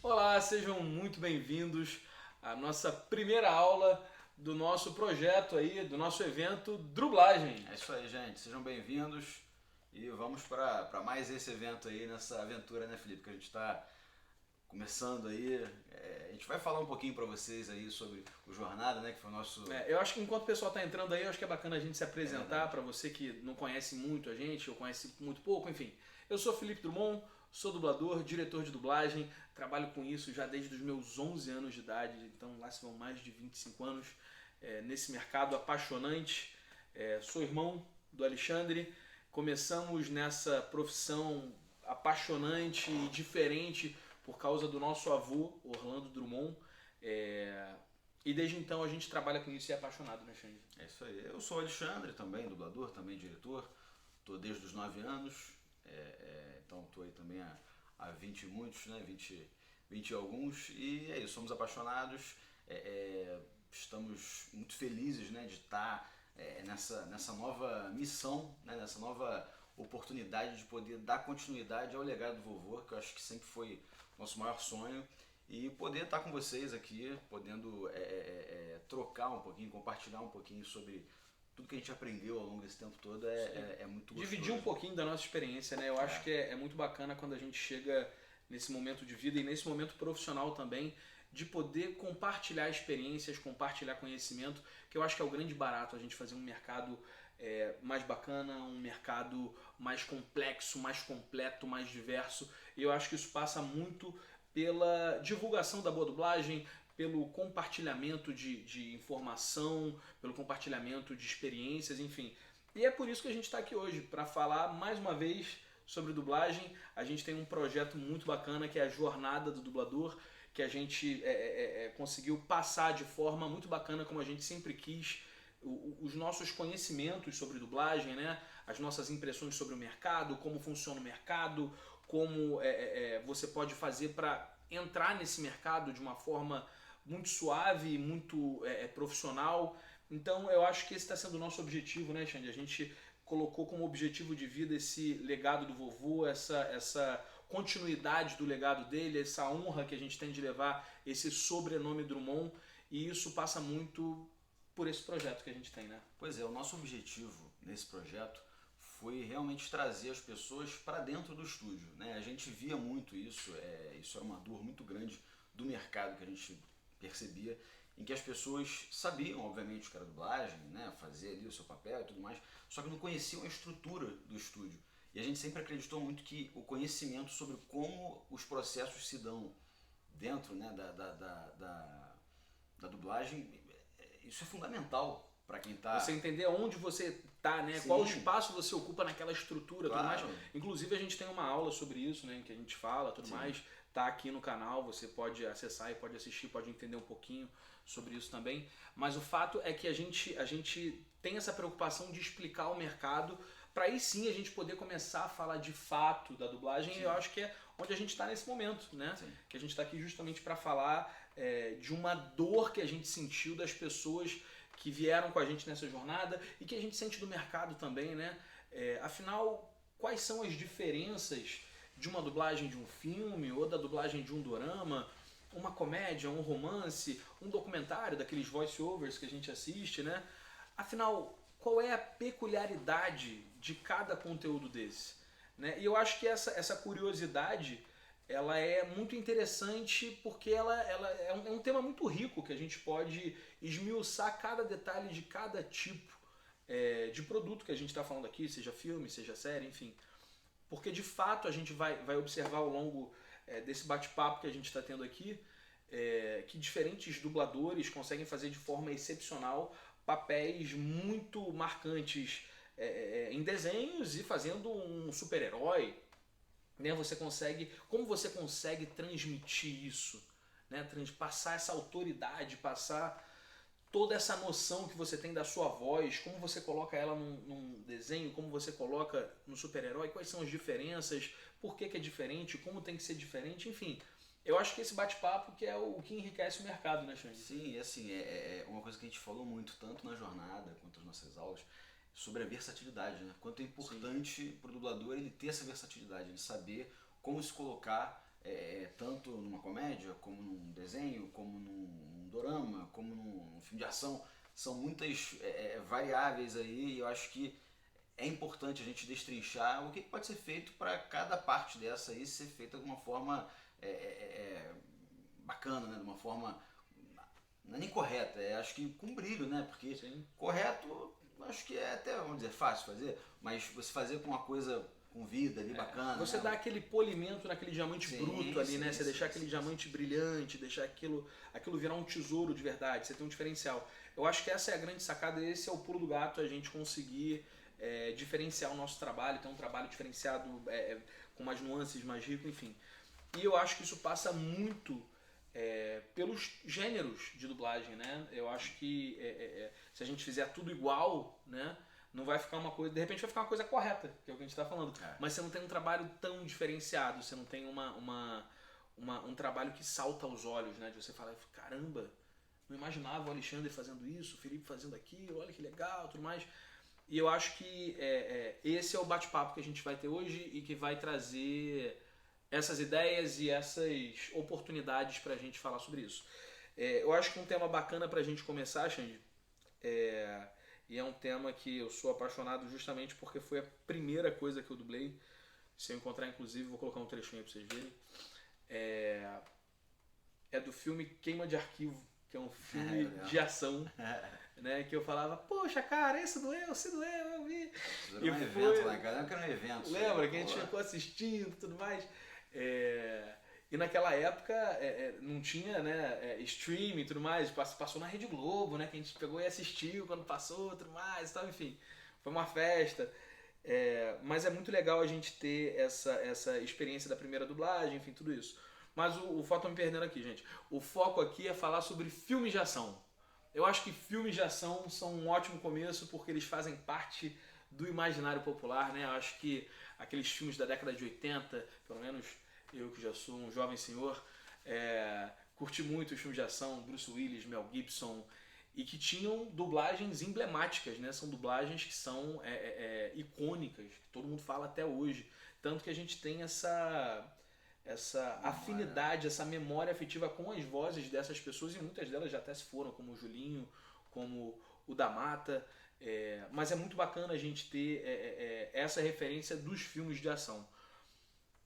Olá, sejam muito bem-vindos à nossa primeira aula do nosso projeto aí, do nosso evento Drublagem. É isso aí, gente. Sejam bem-vindos e vamos para mais esse evento aí, nessa aventura, né, Felipe? Que a gente está começando aí. A gente vai falar um pouquinho para vocês aí sobre o Jornada, né, que foi o nosso... Eu acho que enquanto o pessoal está entrando aí, eu acho que é bacana a gente se apresentar para você que não conhece muito a gente, ou conhece muito pouco, enfim. Eu sou Felipe Drummond, sou dublador, diretor de dublagem, trabalho com isso já desde os meus 11 anos de idade, então lá se vão mais de 25 anos nesse mercado apaixonante. Sou irmão do Alexandre, começamos nessa profissão apaixonante e diferente por causa do nosso avô, Orlando Drummond, e desde então a gente trabalha com isso e é apaixonado, né, Xande? É isso aí. Eu sou o Alexandre, também dublador, também diretor, estou desde os 9 anos, então estou aí também há 20 e muitos, né, 20 e alguns, e é isso, somos apaixonados, estamos muito felizes, né, de estar nessa nova missão, né, nessa nova oportunidade de poder dar continuidade ao legado do vovô, que eu acho que sempre foi nosso maior sonho, e poder estar com vocês aqui, podendo trocar um pouquinho, compartilhar um pouquinho sobre tudo que a gente aprendeu ao longo desse tempo todo é muito gostoso. Dividir um pouquinho da nossa experiência, né? Eu acho que é muito bacana quando a gente chega nesse momento de vida e nesse momento profissional também, de poder compartilhar experiências, compartilhar conhecimento, que eu acho que é o grande barato, a gente fazer um mercado mais bacana, um mercado mais complexo, mais completo, mais diverso. E eu acho que isso passa muito pela divulgação da boa dublagem, pelo compartilhamento de informação, pelo compartilhamento de experiências, enfim. E é por isso que a gente está aqui hoje, para falar mais uma vez sobre dublagem. A gente tem um projeto muito bacana que é a Jornada do Dublador, que a gente conseguiu passar de forma muito bacana, como a gente sempre quis, os nossos conhecimentos sobre dublagem, né? As nossas impressões sobre o mercado, como funciona o mercado, como você pode fazer para entrar nesse mercado de uma forma muito suave e muito profissional. Então eu acho que esse está sendo o nosso objetivo, né, Xande? A gente colocou como objetivo de vida esse legado do vovô, essa continuidade do legado dele, essa honra que a gente tem de levar esse sobrenome Drummond, e isso passa muito por esse projeto que a gente tem, né? Pois é, o nosso objetivo nesse projeto foi realmente trazer as pessoas para dentro do estúdio, né? A gente via muito isso, isso era uma dor muito grande do mercado que a gente percebia, em que as pessoas sabiam, obviamente, o que era dublagem, né, fazer ali o seu papel e tudo mais, só que não conheciam a estrutura do estúdio. E a gente sempre acreditou muito que o conhecimento sobre como os processos se dão dentro, né, da dublagem, isso é fundamental para quem está... Você entender onde você está, né? Sim. Qual espaço você ocupa naquela estrutura, Claro. tudo mais. Inclusive a gente tem uma aula sobre isso, né? Em que a gente fala, tudo Sim. mais. Tá aqui no canal, você pode acessar e pode assistir, pode entender um pouquinho sobre isso também. Mas o fato é que a gente tem essa preocupação de explicar o mercado, para aí sim a gente poder começar a falar de fato da dublagem. Sim. E eu acho que é onde a gente está nesse momento, né? Sim. Que a gente está aqui justamente para falar de uma dor que a gente sentiu das pessoas que vieram com a gente nessa jornada e que a gente sente do mercado também, né? Afinal, quais são as diferenças de uma dublagem de um filme ou da dublagem de um dorama, uma comédia, um romance, um documentário, daqueles voice-overs que a gente assiste, né? Afinal, qual é a peculiaridade de cada conteúdo desse, né? E eu acho que essa curiosidade, ela é muito interessante porque ela é um tema muito rico, que a gente pode esmiuçar cada detalhe de cada tipo de produto que a gente está falando aqui, seja filme, seja série, enfim. Porque de fato a gente vai observar ao longo desse bate-papo que a gente está tendo aqui, que diferentes dubladores conseguem fazer de forma excepcional papéis muito marcantes em desenhos e fazendo um super-herói, né? Como você consegue transmitir isso, né? Passar essa autoridade, passar toda essa noção que você tem da sua voz, como você coloca ela num desenho, como você coloca no super-herói, quais são as diferenças, por que é diferente, como tem que ser diferente, enfim. Eu acho que esse bate-papo que é o que enriquece o mercado, né, Xande? Sim, e assim, é uma coisa que a gente falou muito, tanto na jornada quanto nas nossas aulas, sobre a versatilidade, né? Quanto é importante para o dublador ele ter essa versatilidade, ele saber como se colocar tanto numa comédia, como num desenho, como num dorama, como num filme de ação. São muitas variáveis aí e eu acho que é importante a gente destrinchar o que pode ser feito para cada parte dessa aí ser feita de uma forma bacana, né? De uma forma não é nem correta, acho que com brilho, né? Porque Sim. correto acho que é até, vamos dizer, fácil fazer, mas você fazer com uma coisa com vida ali, bacana. Você né? dá aquele polimento naquele diamante bruto ali, né? Você deixar aquele diamante brilhante, deixar aquilo virar um tesouro de verdade, você tem um diferencial. Eu acho que essa é a grande sacada, esse é o pulo do gato, a gente conseguir diferenciar o nosso trabalho, ter um trabalho diferenciado, com mais nuances, mais rico, enfim. E eu acho que isso passa muito pelos gêneros de dublagem, né? Eu acho que se a gente fizer tudo igual, né? Não vai ficar uma coisa... De repente vai ficar uma coisa correta, que é o que a gente está falando. Mas você não tem um trabalho tão diferenciado, você não tem um trabalho que salta aos olhos, né? De você falar, caramba, não imaginava o Alexandre fazendo isso, o Felipe fazendo aquilo, olha que legal, tudo mais. E eu acho que esse é o bate-papo que a gente vai ter hoje e que vai trazer essas ideias e essas oportunidades para a gente falar sobre isso. Eu acho que um tema bacana para a gente começar, Xande, e é um tema que eu sou apaixonado justamente porque foi a primeira coisa que eu dublei. Se eu encontrar, inclusive, vou colocar um trechinho aí pra vocês verem. É do filme Queima de Arquivo, que é um filme de ação, né? Que eu falava, poxa, cara, esse doeu, eu vi. E um evento lá em casa, que era um evento. Lembra que a gente ficou assistindo e tudo mais? E naquela época não tinha, né, streaming e tudo mais, passou na Rede Globo, né, que a gente pegou e assistiu quando passou e tudo mais, tal, enfim, foi uma festa. Mas é muito legal a gente ter essa experiência da primeira dublagem, enfim, tudo isso. Mas o foco tá me perdendo aqui, gente. O foco aqui é falar sobre filmes de ação. Eu acho que filmes de ação são um ótimo começo porque eles fazem parte do imaginário popular, né? Eu acho que aqueles filmes da década de 80, pelo menos eu que já sou um jovem senhor, curti muito os filmes de ação, Bruce Willis, Mel Gibson, e que tinham dublagens emblemáticas, né? São dublagens que são icônicas, que todo mundo fala até hoje. Tanto que a gente tem essa afinidade, essa memória afetiva com as vozes dessas pessoas, e muitas delas já até se foram, como o Julinho, como o da Mata. Mas é muito bacana a gente ter essa referência dos filmes de ação.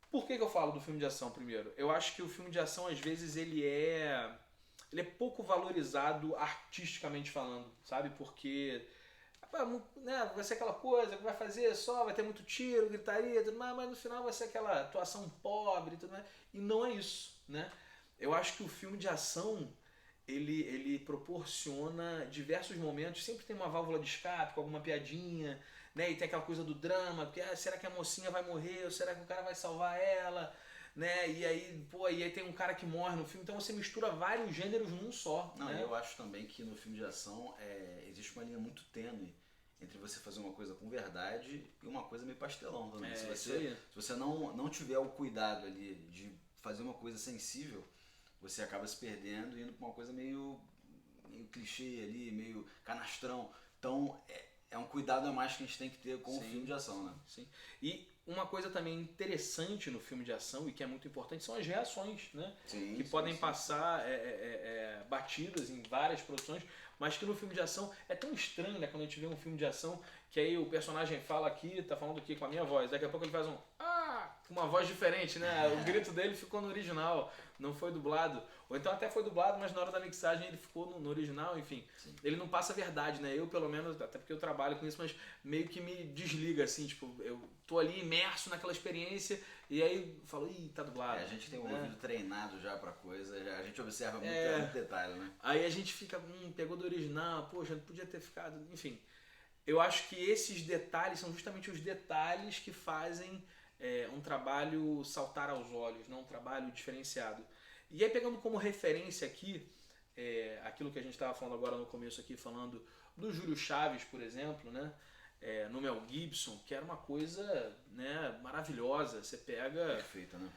Por que eu falo do filme de ação primeiro? Eu acho que o filme de ação, às vezes, ele é pouco valorizado artisticamente falando, sabe? Porque né, vai ser aquela coisa que vai fazer só, vai ter muito tiro, gritaria, tudo mais, mas no final vai ser aquela atuação pobre e tudo mais. E não é isso, né? Eu acho que o filme de ação, ele proporciona diversos momentos, sempre tem uma válvula de escape, com alguma piadinha, né? E tem aquela coisa do drama, porque será que a mocinha vai morrer, ou será que o cara vai salvar ela, né? E aí tem um cara que morre no filme, então você mistura vários gêneros num só. Não, né? eu acho também que no filme de ação existe uma linha muito tênue entre você fazer uma coisa com verdade e uma coisa meio pastelão também. Se você não tiver o cuidado ali de fazer uma coisa sensível, você acaba se perdendo e indo pra uma coisa meio clichê ali, meio canastrão. Então é um cuidado a mais que a gente tem que ter com o filme de ação, né? Sim. E uma coisa também interessante no filme de ação e que é muito importante são as reações, né? Que podem passar batidas em várias produções, mas que no filme de ação é tão estranho, né? Quando a gente vê um filme de ação que aí o personagem fala aqui, tá falando aqui com a minha voz, daqui a pouco ele faz um com uma voz diferente, né? O grito dele ficou no original, não foi dublado. Ou então até foi dublado, mas na hora da mixagem ele ficou no original, enfim. Sim. Ele não passa a verdade, né? Eu, pelo menos, até porque eu trabalho com isso, mas meio que me desliga, assim, tipo, eu tô ali imerso naquela experiência e aí falo, ih, tá dublado. A gente tem um né? ouvido treinado já pra coisa, a gente observa muito detalhe, né? Aí a gente fica, pegou do original, poxa, não podia ter ficado, enfim. Eu acho que esses detalhes são justamente os detalhes que fazem um trabalho saltar aos olhos, né? Um trabalho diferenciado. E aí pegando como referência aqui, aquilo que a gente estava falando agora no começo aqui, falando do Júlio Chaves, por exemplo, né? No Mel Gibson, que era uma coisa, né, maravilhosa. Você pega Perfeito, né?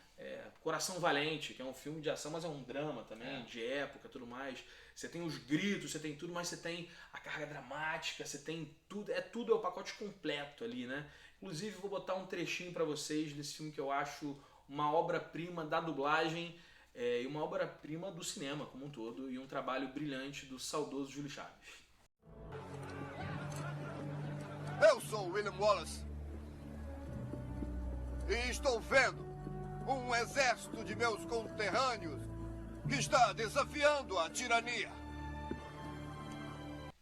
Coração Valente, que é um filme de ação, mas é um drama também, de época, tudo mais. Você tem os gritos, você tem tudo, mas você tem a carga dramática, você tem tudo, tudo é o pacote completo ali, né? Inclusive vou botar um trechinho pra vocês desse filme que eu acho uma obra-prima da dublagem e uma obra-prima do cinema como um todo, e um trabalho brilhante do saudoso Júlio Chaves. Eu sou William Wallace e estou vendo um exército de meus conterrâneos que está desafiando a tirania.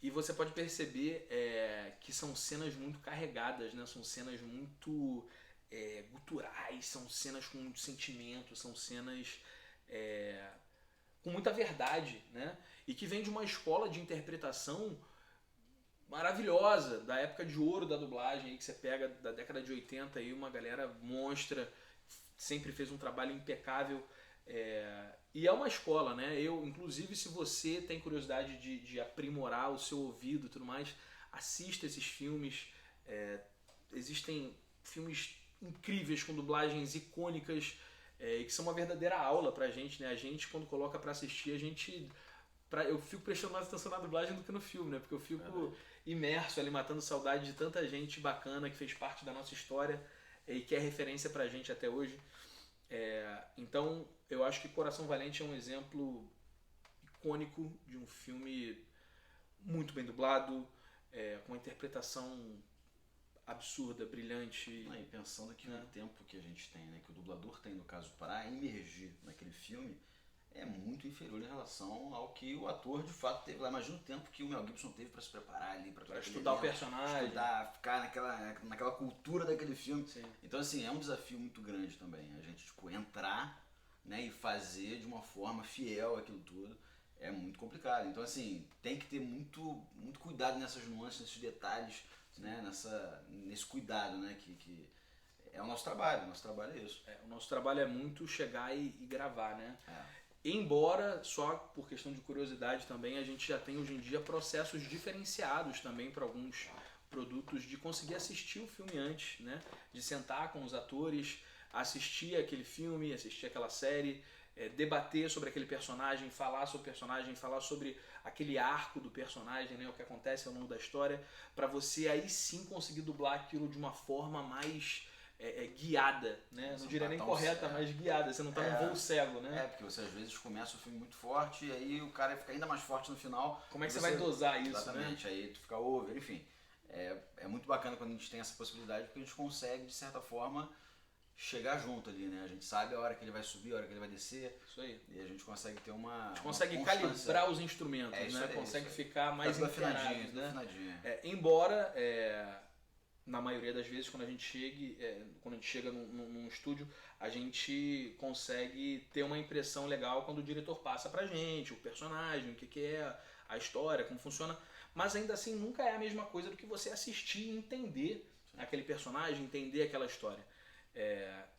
E você pode perceber que são cenas muito carregadas, né? São cenas muito guturais, são cenas com muito sentimento, são cenas com muita verdade, né? E que vem de uma escola de interpretação maravilhosa, da época de ouro da dublagem, aí que você pega da década de 80, aí uma galera monstra, sempre fez um trabalho impecável. E é uma escola, né? Inclusive, se você tem curiosidade de aprimorar o seu ouvido e tudo mais, assista esses filmes. Existem filmes incríveis com dublagens icônicas e que são uma verdadeira aula pra gente, né? A gente, quando coloca pra assistir, eu fico prestando mais atenção na dublagem do que no filme, né? Porque eu fico imerso ali, matando saudade de tanta gente bacana que fez parte da nossa história e que é referência pra gente até hoje. Então, eu acho que Coração Valente é um exemplo icônico de um filme muito bem dublado, com uma interpretação absurda, brilhante. E pensando que o tempo que a gente tem, né, que o dublador tem, no caso, para emergir naquele filme, é muito inferior em relação ao que o ator de fato teve lá. Imagina o tempo que o Mel Gibson teve para se preparar ali, para estudar o personagem, ficar naquela cultura daquele filme. Sim. Então, assim, é um desafio muito grande também. A gente, entrar, né, e fazer de uma forma fiel aquilo tudo é muito complicado. Então, assim, tem que ter muito, muito cuidado nessas nuances, nesses detalhes, né, nesse cuidado, né, que é o nosso trabalho. O nosso trabalho é isso. O nosso trabalho é muito chegar e gravar, né? Embora, só por questão de curiosidade também, a gente já tem hoje em dia processos diferenciados também para alguns produtos de conseguir assistir o filme antes, né? De sentar com os atores, assistir aquele filme, assistir aquela série, debater sobre aquele personagem, falar sobre o personagem, falar sobre aquele arco do personagem, né? O que acontece ao longo da história, para você aí sim conseguir dublar aquilo de uma forma mais guiada, né? Não diria nem correta, mas guiada. Você não tá num voo cego, né? Porque você às vezes começa o filme muito forte e aí o cara fica ainda mais forte no final. Como é que você vai dosar isso, exatamente, né? Aí tu fica over, enfim. É muito bacana quando a gente tem essa possibilidade, porque a gente consegue, de certa forma, chegar junto ali, né? A gente sabe a hora que ele vai subir, a hora que ele vai descer. Isso aí. E a gente consegue ter uma. A gente consegue calibrar os instrumentos, né? Consegue ficar mais inteirados, né? Embora na maioria das vezes, quando a gente chega num estúdio, a gente consegue ter uma impressão legal quando o diretor passa pra gente, o personagem, o que é, a história, como funciona. Mas ainda assim, nunca é a mesma coisa do que você assistir e entender aquele personagem, entender aquela história.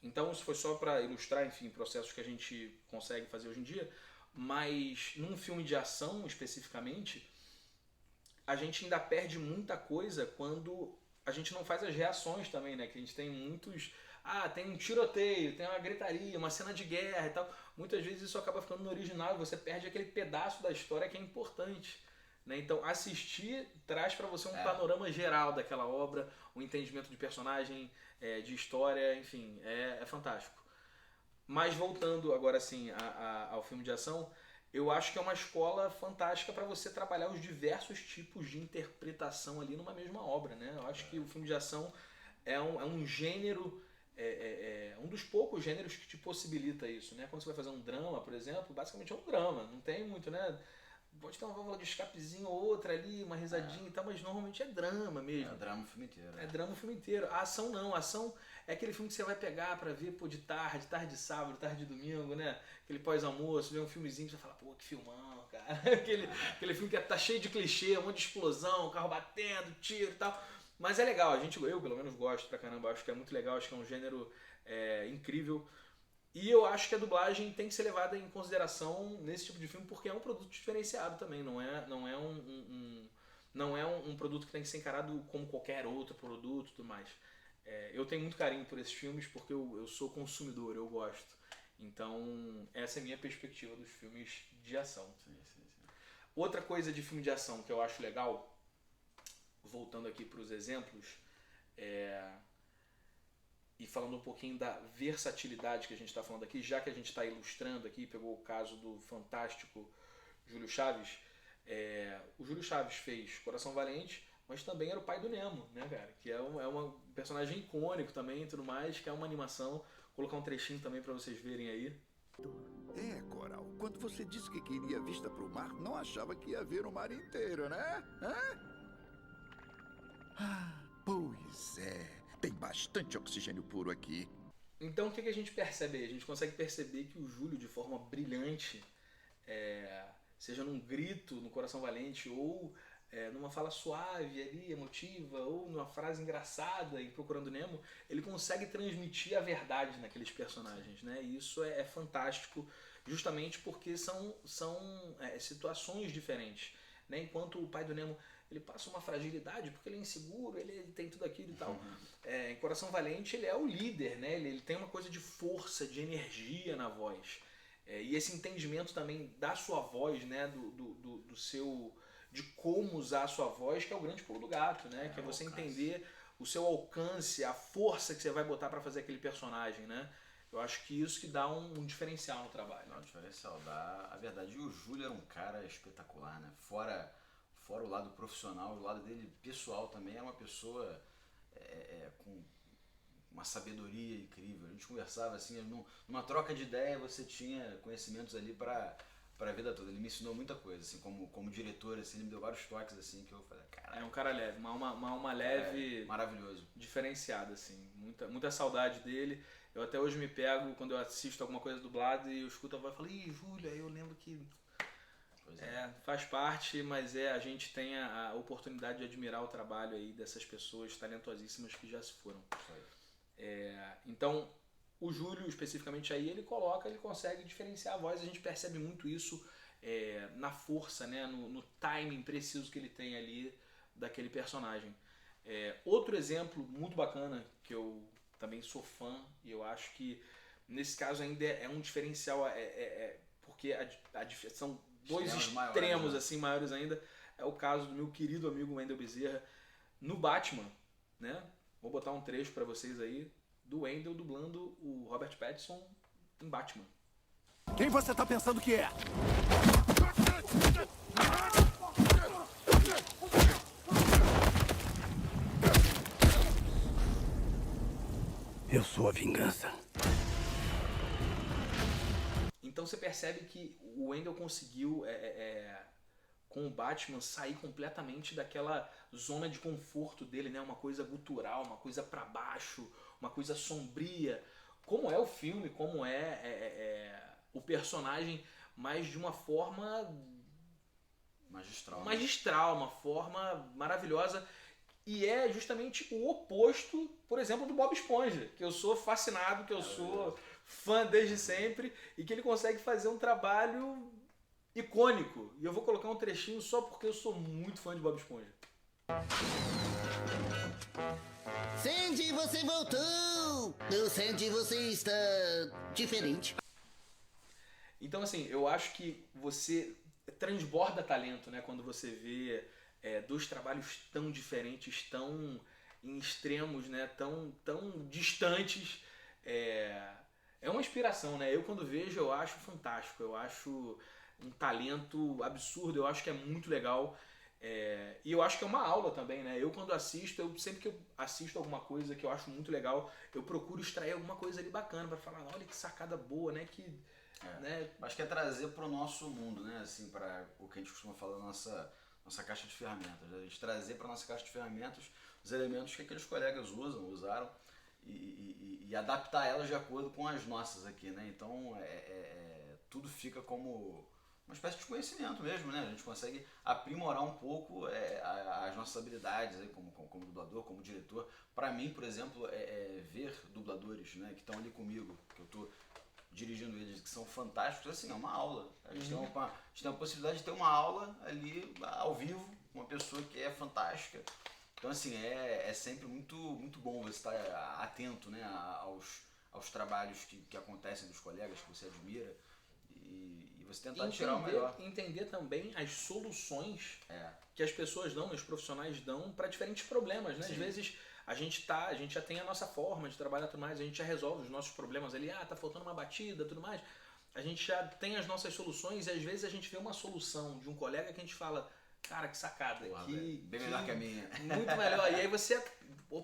Então, isso foi só para ilustrar, enfim, processos que a gente consegue fazer hoje em dia. Mas num filme de ação, especificamente, a gente ainda perde muita coisa quando a gente não faz as reações também, né? Que a gente tem muitos... tem um tiroteio, tem uma gritaria, uma cena de guerra e tal. Muitas vezes isso acaba ficando no original e você perde aquele pedaço da história que é importante, né? Então, assistir traz para você um panorama geral daquela obra, um entendimento de personagem, de história, enfim, é fantástico. Mas voltando agora assim ao filme de ação, eu acho que é uma escola fantástica para você trabalhar os diversos tipos de interpretação ali numa mesma obra, né? Eu acho que o filme de ação é um gênero um dos poucos gêneros que te possibilita isso, né? Quando você vai fazer um drama, por exemplo, basicamente é um drama, não tem muito, né? Pode ter uma válvula de escapezinho ou outra ali, uma risadinha e tal, mas normalmente é drama mesmo. É drama o filme inteiro. É drama o filme inteiro. A ação não, a ação é aquele filme que você vai pegar pra ver, pô, de tarde de sábado, tarde de domingo, né? Aquele pós-almoço, ver um filmezinho que você fala, pô, que filmão, cara. Aquele filme que tá cheio de clichê, um monte de explosão, carro batendo, tiro e tal. Mas é legal, eu pelo menos gosto pra caramba, acho que é muito legal, acho que é um gênero incrível. E eu acho que a dublagem tem que ser levada em consideração nesse tipo de filme porque é um produto diferenciado também, não é um produto que tem que ser encarado como qualquer outro produto e tudo mais. Eu tenho muito carinho por esses filmes porque eu sou consumidor, eu gosto. Então, essa é a minha perspectiva dos filmes de ação. Sim. Outra coisa de filme de ação que eu acho legal, voltando aqui para os exemplos, e falando um pouquinho da versatilidade que a gente está falando aqui, já que a gente está ilustrando aqui, pegou o caso do fantástico Júlio Chaves. O Júlio Chaves fez Coração Valente, mas também era o pai do Nemo, né, cara? Que é um personagem icônico também e tudo mais, que é uma animação. Vou colocar um trechinho também para vocês verem aí. Coral, quando você disse que queria vista pro mar, não achava que ia ver o mar inteiro, né? Pois é. Tem bastante oxigênio puro aqui. Então o que a gente percebe aí? A gente consegue perceber que o Júlio, de forma brilhante, seja num grito no Coração Valente ou numa fala suave ali, emotiva, ou numa frase engraçada em Procurando Nemo, ele consegue transmitir a verdade naqueles personagens, né? E isso é fantástico, justamente porque são situações diferentes, né? Enquanto o pai do Nemo ele passa uma fragilidade porque ele é inseguro, ele tem tudo aquilo e tal. Em Coração Valente ele é o líder, né? Ele tem uma coisa de força, de energia na voz. E esse entendimento também da sua voz, né? Do seu... de como usar a sua voz, que é o grande pulo do gato, né? Que é você entender o seu alcance, a força que você vai botar para fazer aquele personagem, né? Eu acho que isso que dá um diferencial no trabalho. Não, um diferencial, dá a verdade. E o Júlio era um cara espetacular, né? Fora o lado profissional, o lado dele pessoal também, era uma pessoa com uma sabedoria incrível. A gente conversava assim, numa troca de ideia você tinha conhecimentos ali para a vida toda. Ele me ensinou muita coisa, assim, como diretor, assim, ele me deu vários toques assim que eu falei, cara. É um cara leve, uma alma leve, maravilhoso, diferenciada, assim, muita saudade dele. Eu até hoje me pego quando eu assisto alguma coisa dublada e eu escuto a voz e falo, ih, Júlia, eu lembro que faz parte, mas a gente tem a oportunidade de admirar o trabalho aí dessas pessoas talentosíssimas que já se foram. Então, o Júlio, especificamente aí, ele consegue diferenciar a voz, a gente percebe muito isso na força, né, no timing preciso que ele tem ali daquele personagem. Outro exemplo muito bacana, que eu também sou fã, e eu acho que nesse caso ainda é um diferencial, porque são dois extremos assim, maiores ainda, é o caso do meu querido amigo Wendell Bezerra no Batman, né? Vou botar um trecho pra vocês aí do Wendell dublando o Robert Pattinson em Batman. Quem você tá pensando que é? Eu sou a vingança. Então você percebe que o Wendell conseguiu, com o Batman, sair completamente daquela zona de conforto dele, né? Uma coisa gutural, uma coisa pra baixo, uma coisa sombria. Como é o filme, como o personagem, mas de uma forma magistral, uma forma maravilhosa. E é justamente o oposto, por exemplo, do Bob Esponja, que eu sou fascinado, que eu sou fã desde sempre, e que ele consegue fazer um trabalho icônico. E eu vou colocar um trechinho só porque eu sou muito fã de Bob Esponja. Sandy, você voltou! Meu Sandy, você está diferente. Então, assim, eu acho que você transborda talento, né? Quando você vê dois trabalhos tão diferentes, tão em extremos, né? Tão distantes. É uma inspiração, né? Eu, quando vejo, eu acho fantástico. Eu acho um talento absurdo. Eu acho que é muito legal. E eu acho que é uma aula também, né? Eu quando assisto, sempre que eu assisto alguma coisa que eu acho muito legal, eu procuro extrair alguma coisa ali bacana pra falar, olha que sacada boa, né? Né? Acho que é trazer pro nosso mundo, né? Assim, para o que a gente costuma falar na nossa caixa de ferramentas. Né? A gente trazer para nossa caixa de ferramentas os elementos que aqueles colegas usaram e adaptar elas de acordo com as nossas aqui, né? Então, tudo fica como uma espécie de conhecimento mesmo, né? A gente consegue aprimorar um pouco as nossas habilidades aí, como dublador, como diretor. Para mim, por exemplo, ver dubladores, né, que estão ali comigo, que eu estou dirigindo eles, que são fantásticos, assim, é uma aula. A gente tem a possibilidade de ter uma aula ali ao vivo, uma pessoa que é fantástica. Então, assim, é sempre muito, muito bom você estar atento, né, aos trabalhos que acontecem dos colegas que você admira. E você tentar tirar o melhor. Entender também as soluções que as pessoas dão, os profissionais dão para diferentes problemas, né? Às vezes a gente já tem a nossa forma de trabalhar tudo mais, a gente já resolve os nossos problemas ali, tá faltando uma batida, tudo mais. A gente já tem as nossas soluções e às vezes a gente vê uma solução de um colega que a gente fala, cara, que sacada, bem melhor que a minha. Muito melhor. E aí você,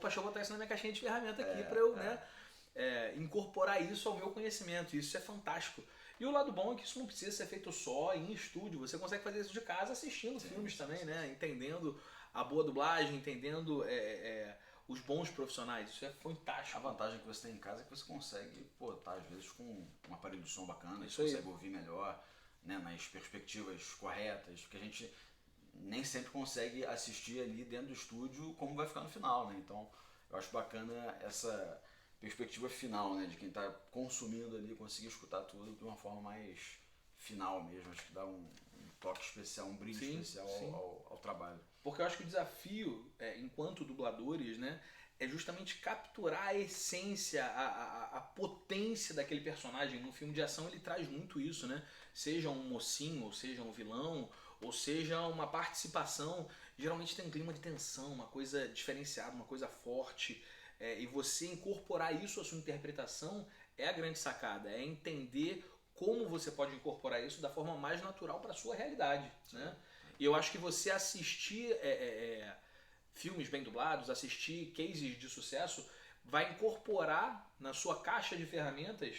deixa eu botar isso na minha caixinha de ferramenta aqui para eu incorporar isso ao meu conhecimento. Isso é fantástico. E o lado bom é que isso não precisa ser feito só em estúdio. Você consegue fazer isso de casa assistindo filmes também, né? Entendendo a boa dublagem, entendendo os bons profissionais. Isso é fantástico. A vantagem que você tem em casa é que você consegue, tá às vezes com um aparelho de som bacana, isso você consegue ouvir melhor, né, nas perspectivas corretas, porque a gente nem sempre consegue assistir ali dentro do estúdio como vai ficar no final, né? Então eu acho bacana essa perspectiva final, né, de quem está consumindo ali, conseguir escutar tudo de uma forma mais final mesmo. Acho que dá um toque especial, um brilho especial ao trabalho. Porque eu acho que o desafio, enquanto dubladores, né, é justamente capturar a essência, a potência daquele personagem. No filme de ação ele traz muito isso, né? Seja um mocinho, ou seja um vilão, ou seja uma participação, geralmente tem um clima de tensão, uma coisa diferenciada, uma coisa forte. E você incorporar isso à sua interpretação é a grande sacada, é entender como você pode incorporar isso da forma mais natural para a sua realidade, né? E eu acho que você assistir filmes bem dublados, assistir cases de sucesso, vai incorporar na sua caixa de ferramentas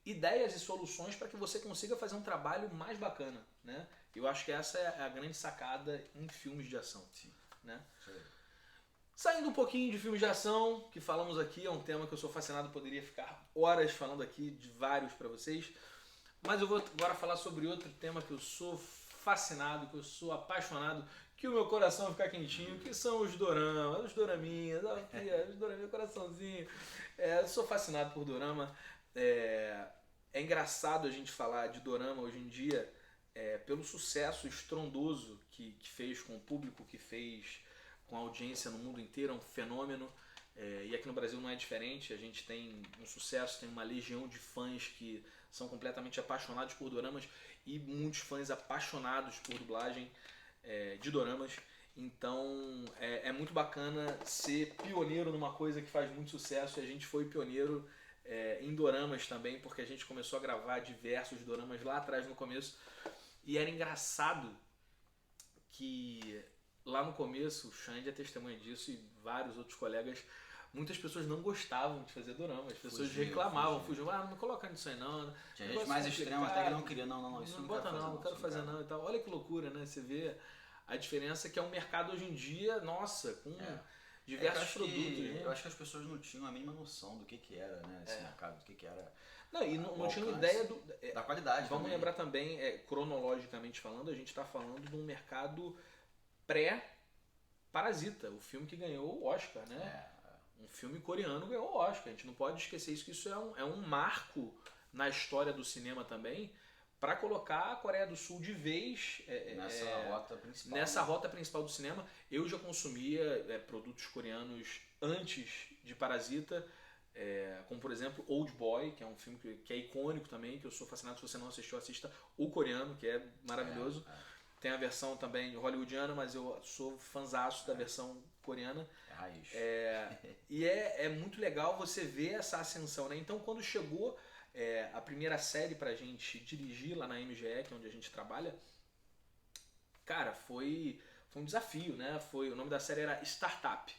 ideias e soluções para que você consiga fazer um trabalho mais bacana, né? Eu acho que essa é a grande sacada em filmes de ação, né? Saindo um pouquinho de filmes de ação, que falamos aqui, é um tema que eu sou fascinado, poderia ficar horas falando aqui de vários para vocês, mas eu vou agora falar sobre outro tema que eu sou fascinado, que eu sou apaixonado, que o meu coração fica quentinho, que são os doramas, os doraminhas, os doraminhas, coraçãozinho. Eu sou fascinado por dorama. É engraçado a gente falar de dorama hoje em dia pelo sucesso estrondoso que fez com o público, que fez com a audiência no mundo inteiro, é um fenômeno. E aqui no Brasil não é diferente, a gente tem um sucesso, tem uma legião de fãs que são completamente apaixonados por doramas e muitos fãs apaixonados por dublagem de doramas. Então é muito bacana ser pioneiro numa coisa que faz muito sucesso, e a gente foi pioneiro em doramas também, porque a gente começou a gravar diversos doramas lá atrás no começo, e era engraçado que lá no começo, o Xande é testemunha disso e vários outros colegas, muitas pessoas não gostavam de fazer dorama, as pessoas reclamavam, fugiam, não me coloca nisso aí não. Tinha gente mais extrema até que não queria, não, isso não bota não quero fazer não e tal. Olha que loucura, né? Você vê a diferença que é um mercado hoje em dia, nossa, com diversos produtos. Né? Eu acho que as pessoas não tinham a mínima noção do que era, né, esse mercado, do que era. Não, e não tinham ideia da qualidade. Vamos lembrar também, cronologicamente falando, a gente está falando de um mercado pré-Parasita, o filme que ganhou o Oscar, né? Um filme coreano ganhou o Oscar. A gente não pode esquecer isso, que isso é um marco na história do cinema também, para colocar a Coreia do Sul de vez nessa rota principal do cinema. Eu já consumia produtos coreanos antes de Parasita, como por exemplo Old Boy, que é um filme que é icônico também, que eu sou fascinado. Se você não assistiu, assista o coreano, que é maravilhoso. Tem a versão também hollywoodiana, mas eu sou fanzaço da versão coreana. Raiz. E é muito legal você ver essa ascensão, né? Então, quando chegou a primeira série pra gente dirigir lá na MGE, que é onde a gente trabalha, cara, foi foi um desafio, né? O nome da série era Startup.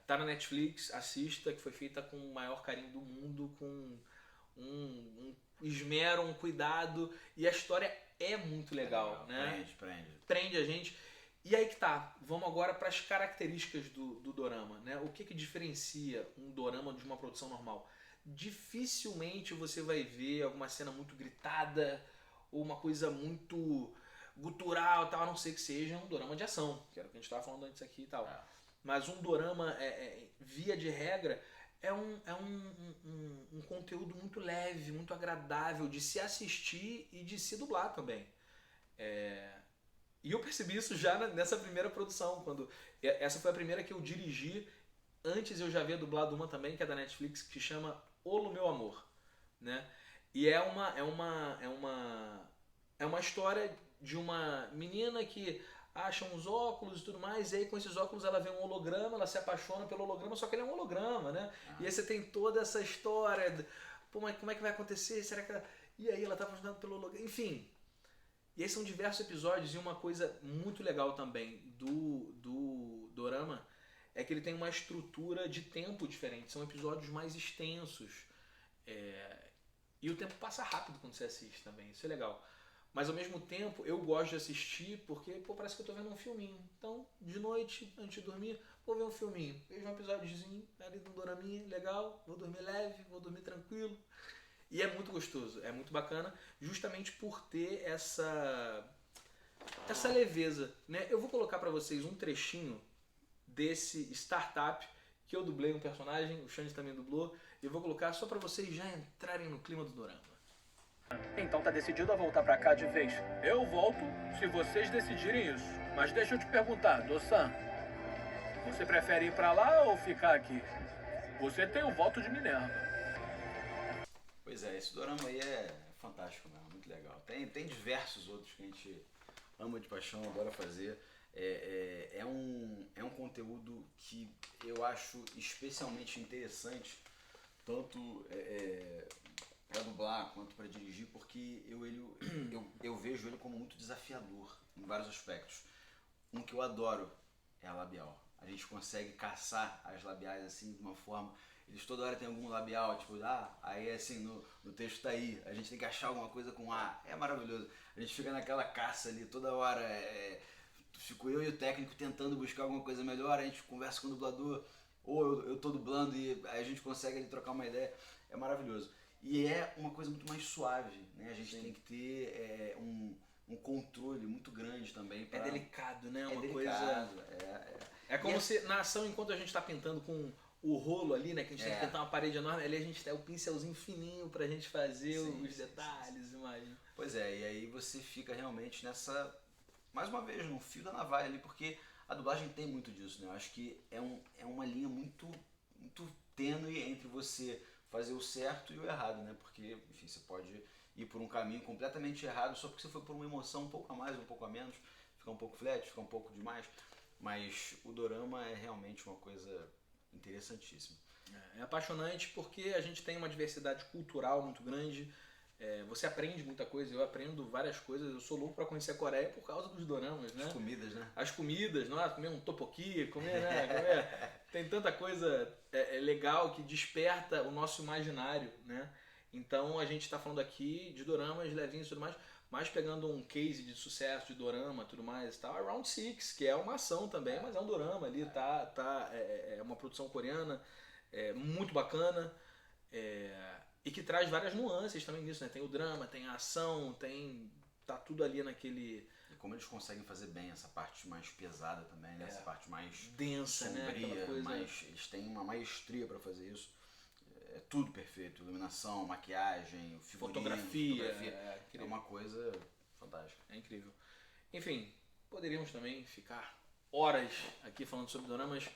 Tá na Netflix, assista, que foi feita com o maior carinho do mundo, com um esmero, um cuidado, e a história é muito legal, né? Prende a gente. E aí que tá, vamos agora para as características do dorama, né? O que diferencia um dorama de uma produção normal? Dificilmente você vai ver alguma cena muito gritada ou uma coisa muito gutural, tal, a não ser que seja um dorama de ação, que era o que a gente estava falando antes aqui e tal. Mas um dorama, via de regra, é um conteúdo muito leve, muito agradável de se assistir e de se dublar também. E eu percebi isso já nessa primeira produção, quando essa foi a primeira que eu dirigi. Antes eu já havia dublado uma também, que é da Netflix, que se chama Olo Meu Amor, né? E é uma história de uma menina que acha uns óculos e tudo mais, e aí com esses óculos ela vê um holograma, ela se apaixona pelo holograma, só que ele é um holograma, né? E aí você tem toda essa história, pô, mas como é que vai acontecer? Será que E aí ela tá apaixonada pelo holograma, enfim. E aí são diversos episódios, e uma coisa muito legal também do dorama é que ele tem uma estrutura de tempo diferente, são episódios mais extensos. E o tempo passa rápido quando você assiste também, isso é legal. Mas ao mesmo tempo eu gosto de assistir porque parece que eu tô vendo um filminho. Então, de noite, antes de dormir, vou ver um filminho. Vejo um episódiozinho ali do doraminha, legal, vou dormir leve, vou dormir tranquilo. E é muito gostoso, é muito bacana, justamente por ter essa leveza, né? Eu vou colocar pra vocês um trechinho desse Startup, que eu dublei um personagem, o Xande também dublou, e eu vou colocar só pra vocês já entrarem no clima do dorama. Então tá decidido a voltar pra cá de vez. Eu volto se vocês decidirem isso. Mas deixa eu te perguntar, Do-san, você prefere ir pra lá ou ficar aqui? Você tem o voto de Minerva. Pois é, esse dorama aí é fantástico mesmo, muito legal. Tem diversos outros que a gente ama de paixão, adora fazer. É um conteúdo que eu acho especialmente interessante, tanto para dublar quanto para dirigir, porque eu vejo ele como muito desafiador em vários aspectos. Um que eu adoro é a labial. A gente consegue caçar as labiais assim de uma forma. Eles toda hora tem algum labial, tipo, aí assim, no texto tá aí, a gente tem que achar alguma coisa com A. É maravilhoso. A gente fica naquela caça ali toda hora. Fico eu e o técnico tentando buscar alguma coisa melhor, a gente conversa com o dublador, ou eu tô dublando e a gente consegue ali trocar uma ideia. É maravilhoso. E é uma coisa muito mais suave, né? A gente tem que ter um controle muito grande também. É delicado, né? Uma delicado, coisa. É como se na ação, enquanto a gente tá pintando com o rolo ali, né? Que a gente tem que pintar uma parede enorme, ali a gente tem o pincelzinho fininho pra gente fazer os detalhes, imagina. Pois é, e aí você fica realmente nessa, mais uma vez, no fio da navalha ali, porque a dublagem tem muito disso, né? Eu acho que é uma linha muito, muito tênue entre você fazer o certo e o errado, né? Porque, enfim, você pode ir por um caminho completamente errado só porque você foi por uma emoção um pouco a mais, um pouco a menos, ficar um pouco flat, ficar um pouco demais. Mas o dorama é realmente uma coisa interessantíssima. É apaixonante porque a gente tem uma diversidade cultural muito grande. Você aprende muita coisa, eu aprendo várias coisas. Eu sou louco para conhecer a Coreia por causa dos doramas, né? As comidas, né? As comidas, comer um tteokbokki, tem tanta coisa legal que desperta o nosso imaginário, né? Então a gente está falando aqui de doramas levinhos e tudo mais, mas pegando um case de sucesso de dorama e tudo mais e tal, Round Six, que é uma ação também, mas é um dorama ali, é uma produção coreana, muito bacana, e que traz várias nuances também nisso, né? Tem o drama, tem a ação, tá tudo ali naquele... E como eles conseguem fazer bem essa parte mais pesada também, né? Essa parte mais densa, sombria, né? Coisa... eles têm uma maestria para fazer isso. É tudo perfeito, iluminação, maquiagem, figurino, fotografia. É uma coisa fantástica. É incrível. Enfim, poderíamos também ficar horas aqui falando sobre doramas.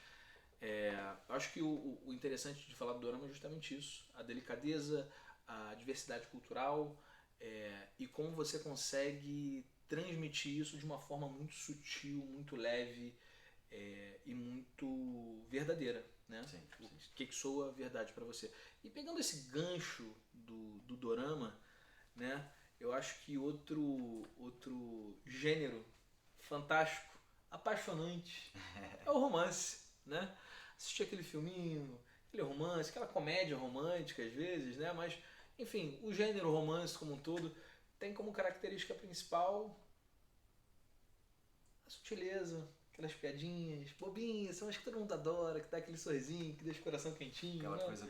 Acho que o interessante de falar do dorama é justamente isso. A delicadeza, a diversidade cultural e como você consegue transmitir isso de uma forma muito sutil, muito leve e muito verdadeira, né? Sim. O que soa verdade para você. E pegando esse gancho do dorama, né? Eu acho que outro gênero fantástico apaixonante é o romance, né? Assistir aquele filminho, aquele romance, aquela comédia romântica às vezes, né? Mas, enfim, o gênero romance como um todo tem como característica principal a sutileza, aquelas piadinhas bobinhas, são as que todo mundo adora, que dá aquele sorrisinho, que deixa o coração quentinho. Aquela né? coisa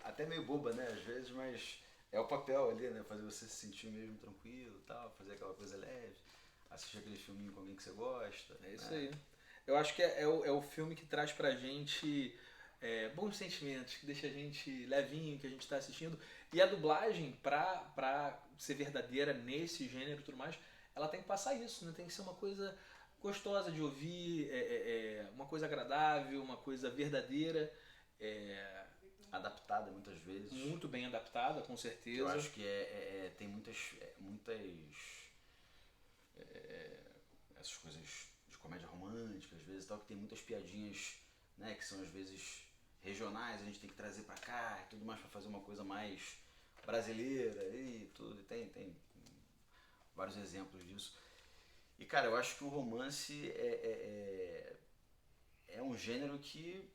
até meio boba, né? Às vezes, mas é o papel ali, né? Fazer você se sentir mesmo tranquilo e tal, fazer aquela coisa leve, assistir aquele filminho com alguém que você gosta. É isso né? aí. Eu acho que é o filme que traz pra gente bons sentimentos, que deixa a gente levinho, que a gente tá assistindo. E a dublagem, pra ser verdadeira nesse gênero e tudo mais, ela tem que passar isso, né? Tem que ser uma coisa gostosa de ouvir, uma coisa agradável, uma coisa verdadeira, Adaptada muitas vezes. muito bem adaptada, com certeza. Eu acho que tem muitas essas coisas de comédia romântica, às vezes, tal, que tem muitas piadinhas, né, que são às vezes regionais, a gente tem que trazer pra cá e tudo mais pra fazer uma coisa mais brasileira e tudo. E tem vários exemplos disso. E, cara, eu acho que o romance é um gênero que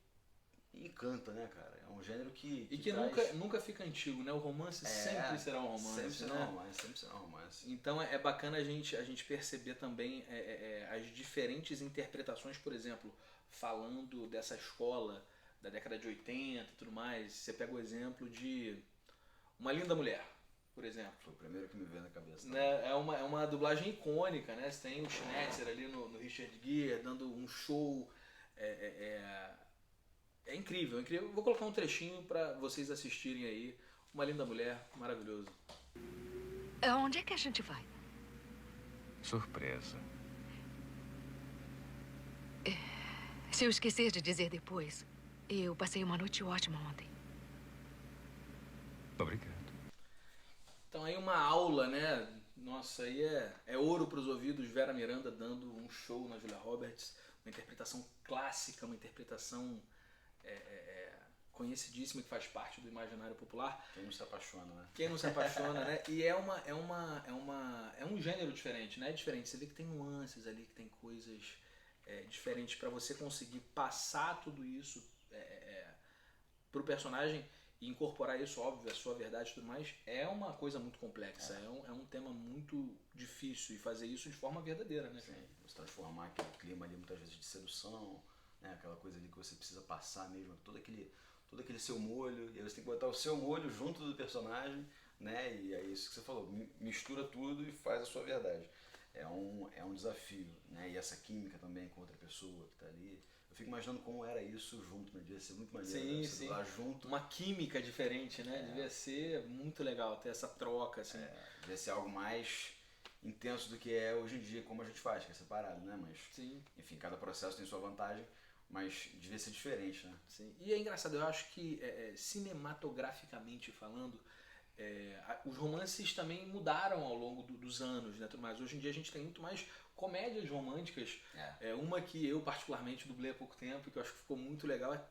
encanta, né, cara? É um gênero que E que traz... nunca fica antigo, né? O romance sempre será um romance, sempre será né? um romance, sempre será um romance. Então é bacana a gente perceber também as diferentes interpretações, por exemplo, falando dessa escola da década de 80 e tudo mais. Você pega o exemplo de Uma Linda Mulher, por exemplo. Foi o primeiro que me veio na cabeça. Né? É uma dublagem icônica, né? Você tem o Schnetzer ali no Richard Gere dando um show. É incrível, incrível. Vou colocar um trechinho para vocês assistirem aí. Uma Linda Mulher, maravilhoso. Onde é que a gente vai? Surpresa. Se eu esquecer de dizer depois, eu passei uma noite ótima ontem. Obrigado. Então aí uma aula, né? Nossa, aí é ouro para os ouvidos. Vera Miranda dando um show na Julia Roberts. Uma interpretação clássica, uma interpretação conhecidíssima que faz parte do imaginário popular. Quem não se apaixona, né? Quem não se apaixona, né? E é um gênero diferente, né? É diferente. Você vê que tem nuances ali, que tem coisas diferentes para você conseguir passar tudo isso pro personagem e incorporar isso, óbvio, a sua verdade e tudo mais. É uma coisa muito complexa. É um tema muito difícil e fazer isso de forma verdadeira, né? Sim, você transformar aquele clima ali muitas vezes de sedução, né? Aquela coisa ali que você precisa passar mesmo, todo aquele seu molho, e aí você tem que botar o seu molho junto do personagem, né? E é isso que você falou, mistura tudo e faz a sua verdade. É um desafio, né? E essa química também com outra pessoa que tá ali. Eu fico imaginando como era isso junto, né? Devia ser muito maneiro, você lá junto. Uma química diferente, né? Devia ser muito legal ter essa troca, assim. Devia ser algo mais intenso do que é hoje em dia, como a gente faz, que é separado, né? Mas, Sim. enfim, cada processo tem sua vantagem, mas devia ser diferente, né? Sim. E é engraçado, eu acho que cinematograficamente falando, os romances também mudaram ao longo dos anos, né? Tudo mais. Hoje em dia a gente tem muito mais comédias românticas. Uma que eu particularmente dublei há pouco tempo, que eu acho que ficou muito legal, é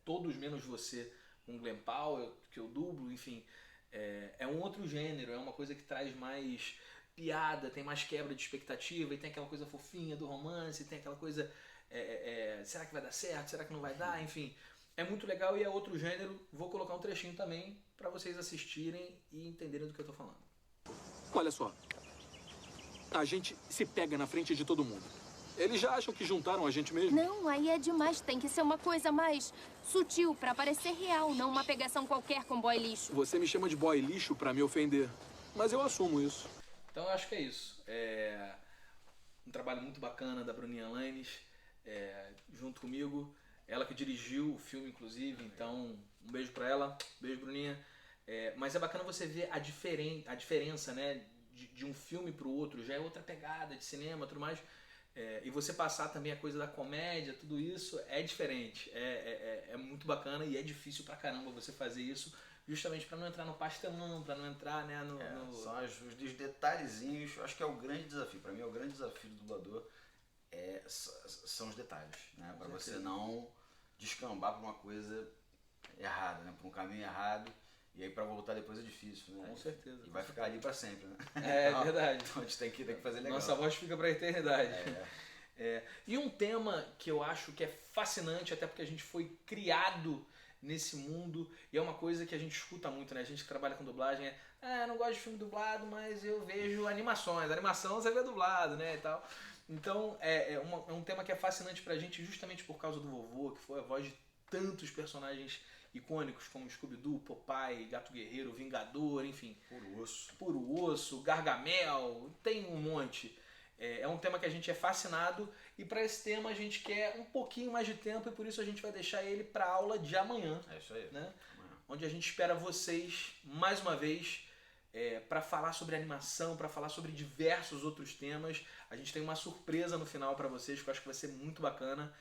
Todos Menos Você, com Glenn Powell, que eu dublo, enfim. É um outro gênero, é uma coisa que traz mais piada, tem mais quebra de expectativa, e tem aquela coisa fofinha do romance, tem aquela coisa... será que vai dar certo? Será que não vai dar? Enfim, é muito legal e é outro gênero. Vou colocar um trechinho também para vocês assistirem e entenderem do que eu tô falando. Olha só. A gente se pega na frente de todo mundo. Eles já acham que juntaram a gente mesmo? Não, aí é demais. Tem que ser uma coisa mais sutil pra parecer real, não uma pegação qualquer com boy lixo. Você me chama de boy lixo pra me ofender. Mas eu assumo isso. Então eu acho que é isso. Um trabalho muito bacana da Bruninha Lanes, junto comigo. Ela que dirigiu o filme, inclusive. Então, um beijo pra ela. Beijo, Bruninha. Mas é bacana você ver a diferença, né? De um filme pro outro. Já é outra pegada de cinema e tudo mais. E você passar também a coisa da comédia, tudo isso é diferente. É muito bacana e é difícil pra caramba você fazer isso, justamente pra não entrar no pastelão, pra não entrar, né, São os detalhezinhos, acho que é o grande desafio. Pra mim é o grande desafio do dublador, são os detalhes, né? Pra você não descambar pra uma coisa errada, né? Pra um caminho errado. E aí pra voltar depois é difícil, né? Com certeza. E vai ficar ali pra sempre, né? É verdade. Então a gente tem que fazer legal. Nossa voz fica pra eternidade. E um tema que eu acho que é fascinante, até porque a gente foi criado nesse mundo, e é uma coisa que a gente escuta muito, né? A gente que trabalha com dublagem eu não gosto de filme dublado, mas eu vejo animações. Animação você vê dublado, né, e tal. Então, é um tema que é fascinante pra gente justamente por causa do vovô, que foi a voz de tantos personagens icônicos como Scooby-Doo, Popeye, Gato Guerreiro, Vingador, enfim. Puro Osso, Gargamel, tem um monte. É um tema que a gente é fascinado e para esse tema a gente quer um pouquinho mais de tempo e por isso a gente vai deixar ele para a aula de amanhã. É isso aí. Né? Onde a gente espera vocês, mais uma vez, para falar sobre animação, para falar sobre diversos outros temas. A gente tem uma surpresa no final para vocês que eu acho que vai ser muito bacana.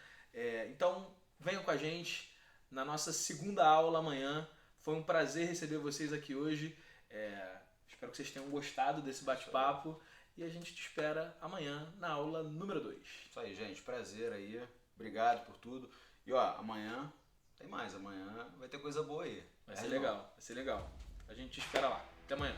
Então, venham com a gente na nossa segunda aula amanhã. Foi um prazer receber vocês aqui hoje. Espero que vocês tenham gostado desse bate-papo. E a gente te espera amanhã na aula número 2. Isso aí, gente. Prazer aí. Obrigado por tudo. E ó, amanhã tem mais. Amanhã vai ter coisa boa aí. Vai ser legal. A gente te espera lá. Até amanhã.